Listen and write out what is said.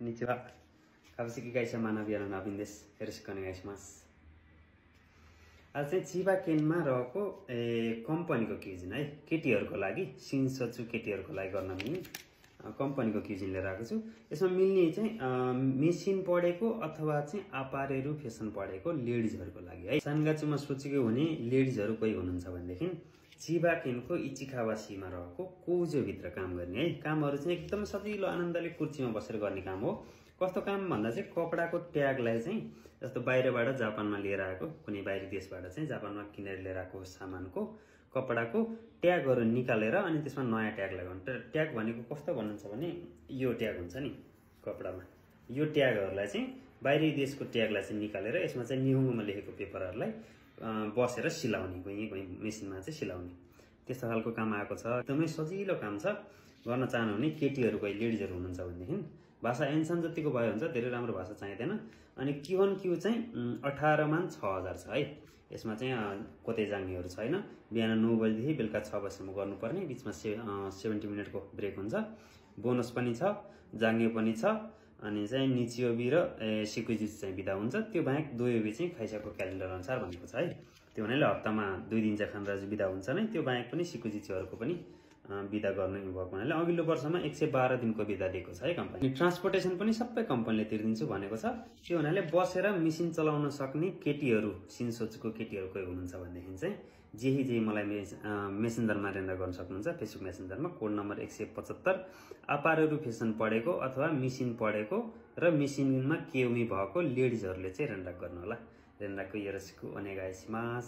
こんにちは。株式会社学び屋のナビンです。よろしくお願いします。आज चाहिँ चिबा केनमा रहेको कम्पनीको क्युजिन है, केटीहरुको लागि सिन्सोचु केटीहरुको लागि गर्न मिल्ने कम्पनीको क्युजिन लिएर आएको छु। यसमा मिल्ने चाहिँ मेसिन पढेको अथवा चाहिँ अपारेरु फेसन पढेको लेडिजहरुको लागि है। सानगाचुमा सोचेको हुने लेडिजहरु कोही हुनुहुन्छ भनेदेखि चिबा केनको इचिकावासीमा रहेको कोजो भित्र काम गर्ने है। कामहरु चाहिँ एकदम सजिलो आनन्दले कुर्सीमा बसेर गर्ने काम हो। कस्तो काम भन्दा चाहिँ कपडाको ट्यागलाई चाहिँ जस्तो बाहिरबाट जापानमा लिएर आएको कुनै बाहिरी देशबाट चाहिँ जापानमा किनेर लिएर आएको सामानको कपडाको ट्यागहरु निकालेर अनि त्यसमा नयाँ ट्याग लगाउनु। ट्याग भनेको कस्तो भन्नुहुन्छ भने यो ट्याग हुन्छ नि कपडामा, यो ट्यागहरुलाई चाहिँ बाहिरी देशको ट्यागलाई चाहिँ निकालेर यसमा चाहिँ निहुङमा लेखेको पेपरहरुलाई बसेर सिलाउने, कुनै मेसिनमा चाहिँ सिलाउने त्यस्तो खालको काम आएको छ। एकदमै सजिलो काम छ। गर्न चाहनुहुने केटीहरु कोही लेडिजहरु हुनुहुन्छ भनेदेखि भाषा एन्सन जतिको भयो हुन्छ, धेरै राम्रो भाषा चाहिदैन। अनि Q1 Q चाहिँ 18 मान 6000 छ है। यसमा चाहिँ कोतै जाङ्गेहरु छैन। बिहान 9 बजेदेखि बेलुका 6 बजेसम्म गर्नुपर्ने, बीचमा 70 मिनेटको ब्रेक हुन्छ। बोनस पनि छ, जाङ्गे पनि छ। अनि चाहिँ निचियोबी र सिकुजिस चाहिँ बिदा हुन्छ। त्यो बाहेक दोयोबी चाहिँ खाइसाको क्यालेन्डर अनुसार भनेको छ है। त्यो हुनाले हप्तामा 2 दिन चाहिँ खानराज बिदा हुन्छ नै। त्यो बाहेक पनि सिकुजिचहरुको पनि बिदा गर्ने भएको हुनाले अघिल्लो वर्षमा 112 दिनको बिदा दिएको छ है कम्पनी। ट्रान्सपोर्टेसन पनि सबै कम्पनीले तिर्दिन्छु भनेको छ। त्यो हुनाले बसेर मेसिन चलाउन सक्ने केटीहरु, सिन्सोचको केटीहरु कोही हुनुहुन्छ भनेदेखि चाहिँ जेही मलाई मेसेन्जरमा रेन्डर गर्न सक्नुहुन्छ। फेसबुक मेसेन्जरमा कोड नम्बर 175 अपारेरु फेसन पढेको अथवा मेसिन पढेको र मेसिनमा केउमी भएको लेडिजहरुले चाहिँ रेन्डर गर्नु होला। रेन्डरको योरोसिकु ओनेगाइसिमास।